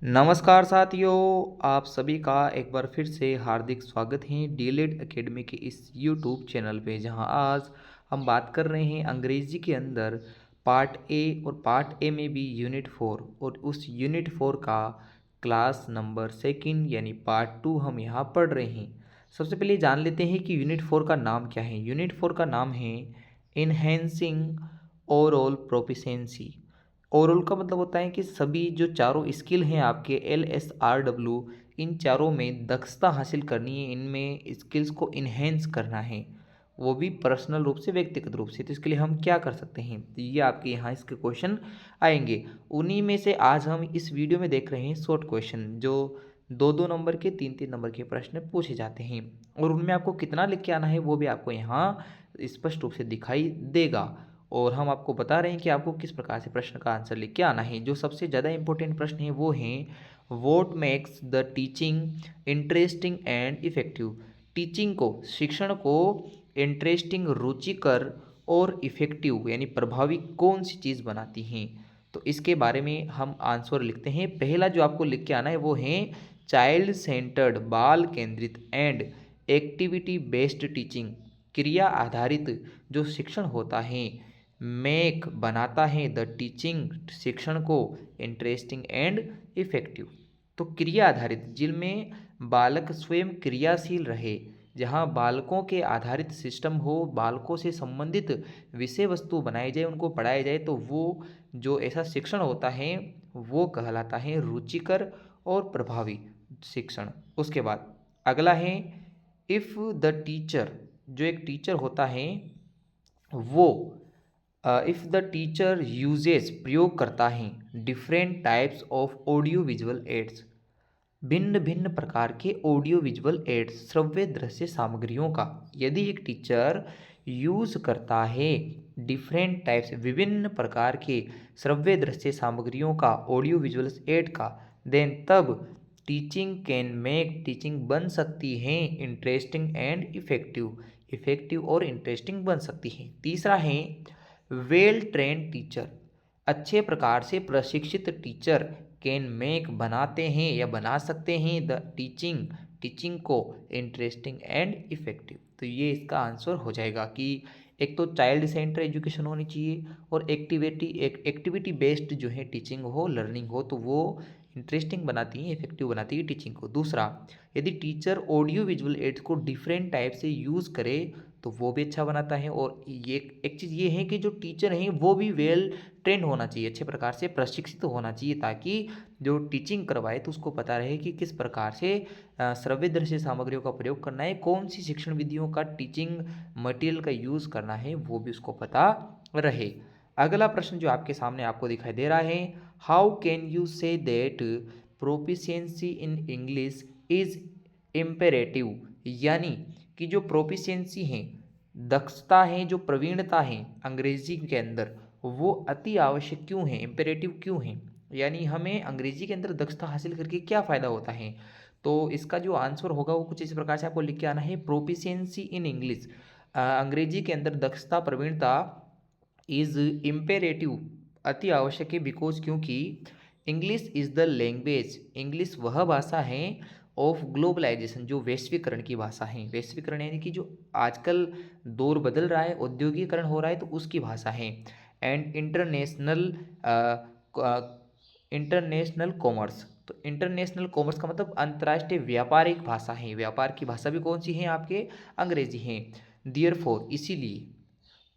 नमस्कार साथियों, आप सभी का एक बार फिर से हार्दिक स्वागत है डीएलएड एकेडमी के इस यूट्यूब चैनल पे, जहां आज हम बात कर रहे हैं अंग्रेजी के अंदर पार्ट ए। और पार्ट ए में भी यूनिट 4 और उस यूनिट 4 का क्लास नंबर सेकंड यानी पार्ट 2 हम यहाँ पढ़ रहे हैं। सबसे पहले जान लेते हैं कि यूनिट 4 का नाम क्या है। यूनिट 4 का नाम है इन्हेंसिंग ओवरऑल प्रोफिशिएंसी। ओवरऑल का मतलब होता है कि सभी जो चारों स्किल हैं आपके LSRW, इन चारों में दक्षता हासिल करनी है, इनमें स्किल्स को इन्हेंस करना है, वो भी पर्सनल रूप से, व्यक्तिगत रूप से। तो इसके लिए हम क्या कर सकते हैं, तो ये आपके यहाँ इसके क्वेश्चन आएंगे। उन्हीं में से आज हम इस वीडियो में देख रहे हैं शॉर्ट क्वेश्चन, जो 2-2 नंबर के 3-3 नंबर के प्रश्न पूछे जाते हैं, और उनमें आपको कितना लिख के आना है वो भी आपको यहाँ स्पष्ट रूप से दिखाई देगा। और हम आपको बता रहे हैं कि आपको किस प्रकार से प्रश्न का आंसर लिख के आना है। जो सबसे ज़्यादा इंपॉर्टेंट प्रश्न है वो हैं, what makes the teaching interesting and effective. Teaching को, शिक्षण को इंटरेस्टिंग, रुचिकर और इफेक्टिव यानी प्रभावी कौन सी चीज़ बनाती हैं। तो इसके बारे में हम आंसर लिखते हैं। पहला जो आपको लिख के आना है वो है चाइल्ड सेंटर्ड, बाल केंद्रित, एंड एक्टिविटी बेस्ड टीचिंग, क्रिया आधारित जो शिक्षण होता है। मेक बनाता है द टीचिंग, शिक्षण को इंटरेस्टिंग एंड इफेक्टिव। तो क्रिया आधारित, जिनमें बालक स्वयं क्रियाशील रहे, जहाँ बालकों के आधारित सिस्टम हो, बालकों से संबंधित विषय वस्तु बनाई जाए, उनको पढ़ाया जाए, तो वो जो ऐसा शिक्षण होता है वो कहलाता है रुचिकर और प्रभावी शिक्षण। उसके बाद अगला है इफ़ द टीचर, जो एक टीचर होता है वो इफ़ द टीचर यूजेस, प्रयोग करता है, different types of audio visual aids, भिन्न भिन्न प्रकार के ऑडियो विजुअल एड्स, श्रव्य दृश्य सामग्रियों का। यदि एक टीचर यूज़ करता है डिफरेंट टाइप्स, विभिन्न प्रकार के श्रव्य दृश्य सामग्रियों का, ऑडियो विजुअल एड का, देन तब टीचिंग कैन मेक, टीचिंग बन सकती है इंटरेस्टिंग एंड इफेक्टिव, इफेक्टिव और इंटरेस्टिंग बन सकती है। तीसरा है वेल ट्रेंड टीचर, अच्छे प्रकार से प्रशिक्षित टीचर कैन मेक, बनाते हैं या बना सकते हैं, द टीचिंग, टीचिंग को इंटरेस्टिंग एंड इफेक्टिव। तो ये इसका आंसर हो जाएगा कि एक तो चाइल्ड सेंटर एजुकेशन होनी चाहिए, और एक्टिविटी बेस्ड जो है टीचिंग हो, लर्निंग हो, तो वो इंटरेस्टिंग बनाती है, इफेक्टिव बनाती है टीचिंग को। दूसरा, यदि टीचर ऑडियो विजुअल एड्स को डिफरेंट टाइप से यूज़ करे तो वो भी अच्छा बनाता है। और ये एक चीज़ ये है कि जो टीचर हैं वो भी वेल ट्रेंड होना चाहिए, अच्छे प्रकार से प्रशिक्षित होना चाहिए, ताकि जो टीचिंग करवाए तो उसको पता रहे कि किस प्रकार से श्रव्य दृश्य सामग्रियों का प्रयोग करना है, कौन सी शिक्षण विधियों का, टीचिंग मटेरियल का यूज़ करना है, वो भी उसको पता रहे। अगला प्रश्न जो आपके सामने आपको दिखाई दे रहा है, how can you say that proficiency in English is imperative, यानी कि जो प्रोफिशिएंसी है, दक्षता है, जो प्रवीणता है अंग्रेजी के अंदर, वो अति आवश्यक क्यों है, इम्पेरेटिव क्यों है, यानी हमें अंग्रेजी के अंदर दक्षता हासिल करके क्या फ़ायदा होता है। तो इसका जो आंसर होगा वो कुछ इस प्रकार से आपको लिख के आना है, प्रोफिशिएंसी इन इंग्लिश, अंग्रेजी के अंदर दक्षता, प्रवीणता, इज़ इम्पेरेटिव, अति आवश्यक है, बिकॉज, क्योंकि English is the language, English वह भाषा है ऑफ ग्लोबलाइजेशन, जो वैश्वीकरण की भाषा है। वैश्वीकरण यानी कि जो आजकल दौर बदल रहा है, औद्योगिकरण हो रहा है, तो उसकी भाषा है। एंड इंटरनेशनल, इंटरनेशनल कॉमर्स, तो इंटरनेशनल कॉमर्स का मतलब अंतर्राष्ट्रीय व्यापारिक भाषा है। व्यापार की भाषा भी कौन सी है आपके, अंग्रेजी है। दियर फोर, इसीलिए,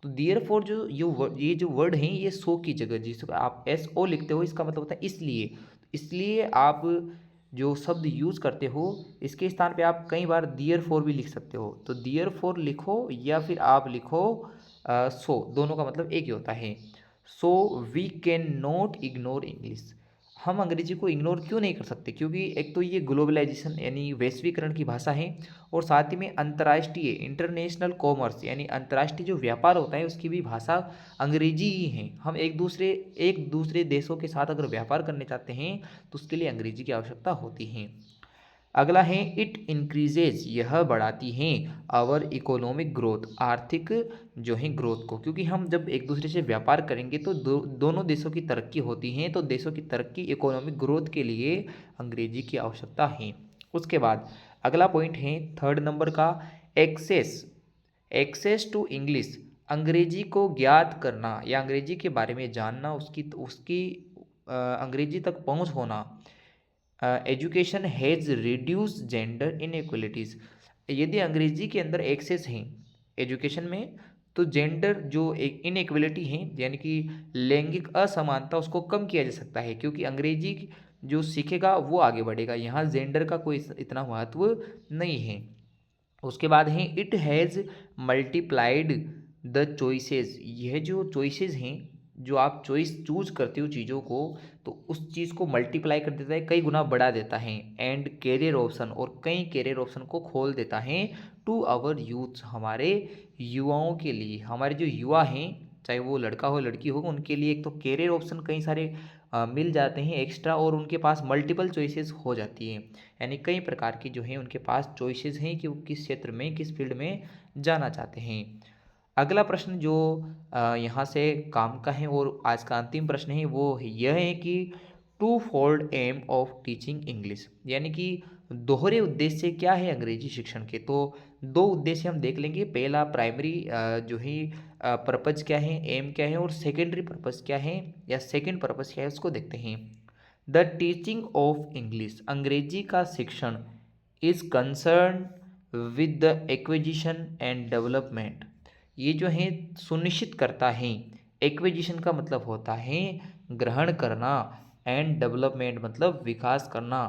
तो दियर फोर जो ये जो वर्ड है, ये सो की जगह जिसको आप SO लिखते हो, इसका मतलब होता है इसलिए। इसलिए आप जो शब्द यूज़ करते हो, इसके स्थान पे आप कई बार दियर फोर भी लिख सकते हो। तो दियर फोर लिखो या फिर आप लिखो सो, दोनों का मतलब एक ही होता है। So we can not ignore English, हम अंग्रेजी को इग्नोर क्यों नहीं कर सकते, क्योंकि एक तो ये ग्लोबलाइजेशन यानी वैश्वीकरण की भाषा है, और साथ ही में अंतर्राष्ट्रीय, इंटरनेशनल कॉमर्स यानी अंतर्राष्ट्रीय जो व्यापार होता है उसकी भी भाषा अंग्रेजी ही है। हम एक दूसरे देशों के साथ अगर व्यापार करने चाहते हैं तो उसके लिए अंग्रेजी की आवश्यकता होती है। अगला है इट इंक्रीजेज, यह बढ़ाती हैं आवर इकोनॉमिक ग्रोथ, आर्थिक जो है ग्रोथ को, क्योंकि हम जब एक दूसरे से व्यापार करेंगे तो दोनों देशों की तरक्की होती है, तो देशों की तरक्की इकोनॉमिक ग्रोथ के लिए अंग्रेजी की आवश्यकता है। उसके बाद अगला पॉइंट है थर्ड नंबर का, एक्सेस, एक्सेस टू इंग्लिश, अंग्रेजी को ज्ञात करना या अंग्रेजी के बारे में जानना, उसकी उसकी अंग्रेजी तक पहुंच होना। Education has reduce gender inequalities, यदि अंग्रेजी के अंदर एक्सेस हैं एजुकेशन में, तो जेंडर जो एक इनइक्वलिटी है यानी कि लैंगिक असमानता, उसको कम किया जा सकता है, क्योंकि अंग्रेजी जो सीखेगा वो आगे बढ़ेगा, यहाँ जेंडर का कोई इतना महत्व नहीं है। उसके बाद है it has multiplied the choices, यह जो चॉइसेस हैं, जो आप चॉइस चूज करते हो चीज़ों को, तो उस चीज़ को मल्टीप्लाई कर देता है, कई गुना बढ़ा देता है। एंड कैरियर ऑप्शन, और कई कैरियर ऑप्शन को खोल देता है टू आवर यूथ, हमारे युवाओं के लिए, हमारे जो युवा हैं, चाहे वो लड़का हो लड़की हो, उनके लिए एक तो कैरियर ऑप्शन कई सारे मिल जाते हैं एक्स्ट्रा, और उनके पास मल्टीपल चॉइसेस हो जाती हैं, यानी कई प्रकार की जो हैं उनके पास चॉइसेस हैं कि वो किस क्षेत्र में, किस फील्ड में जाना चाहते हैं। अगला प्रश्न जो यहाँ से काम का है और आज का अंतिम प्रश्न है, वो यह है कि two fold aim of teaching English, यानी कि दोहरे उद्देश्य क्या है अंग्रेजी शिक्षण के। तो दो उद्देश्य हम देख लेंगे, पहला प्राइमरी जो है पर्पज क्या है, एम क्या है, और सेकेंडरी पर्पज क्या है या सेकेंड पर्पज क्या है, उसको देखते हैं। द टीचिंग ऑफ इंग्लिश, अंग्रेजी का शिक्षण, is concern with the acquisition and development, ये जो है सुनिश्चित करता है, एक्विजिशन का मतलब होता है ग्रहण करना, एंड डेवलपमेंट मतलब विकास करना,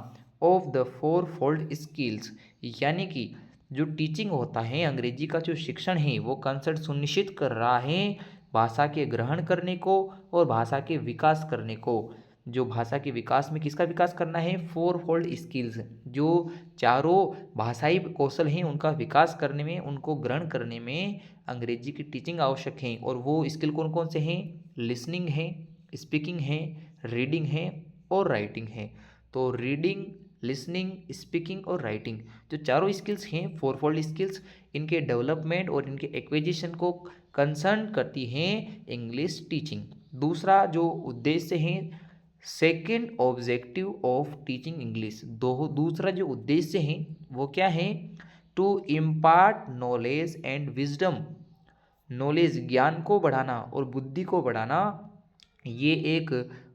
of the four fold skills, यानी कि जो टीचिंग होता है, अंग्रेजी का जो शिक्षण है, वो कंसर्ट सुनिश्चित कर रहा है भाषा के ग्रहण करने को और भाषा के विकास करने को। जो भाषा के विकास में किसका विकास करना है, फोर फोल्ड स्किल्स, जो चारों भाषाई कौशल हैं उनका विकास करने में, उनको ग्रहण करने में अंग्रेजी की टीचिंग आवश्यक है। और वो स्किल कौन कौन से हैं, लिसनिंग है, स्पीकिंग है, रीडिंग है और राइटिंग है। तो रीडिंग, लिसनिंग, स्पीकिंग और राइटिंग, जो चारों स्किल्स हैं फोर फोल्ड स्किल्स, इनके डेवलपमेंट और इनके एक्विजिशन को कंसर्न करती हैं इंग्लिश टीचिंग। दूसरा जो उद्देश्य है, second objective of teaching English, दो दूसरा जो उद्देश्य है वो क्या है, to impart knowledge and wisdom, knowledge ज्ञान को बढ़ाना और बुद्धि को बढ़ाना, ये एक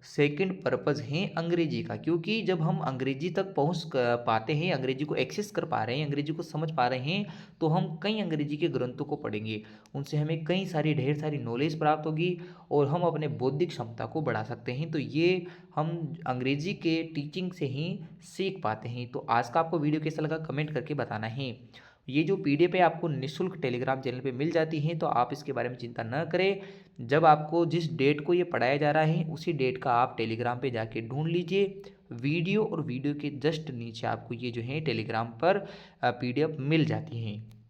सेकंड पर्पज़ है अंग्रेजी का। क्योंकि जब हम अंग्रेजी तक पहुंच पाते हैं, अंग्रेजी को एक्सेस कर पा रहे हैं, अंग्रेजी को समझ पा रहे हैं, तो हम कई अंग्रेजी के ग्रंथों को पढ़ेंगे, उनसे हमें कई सारी ढेर सारी नॉलेज प्राप्त होगी और हम अपने बौद्धिक क्षमता को बढ़ा सकते हैं। तो ये हम अंग्रेजी के टीचिंग से ही सीख पाते हैं। तो आज का आपको वीडियो कैसा लगा कमेंट करके बताना है। ये जो पीडीएफ है आपको निःशुल्क टेलीग्राम चैनल पे मिल जाती हैं, तो आप इसके बारे में चिंता न करें। जब आपको जिस डेट को ये पढ़ाया जा रहा है उसी डेट का आप टेलीग्राम पे जाके ढूंढ लीजिए वीडियो, और वीडियो के जस्ट नीचे आपको ये जो है टेलीग्राम पर पीडीएफ मिल जाती हैं।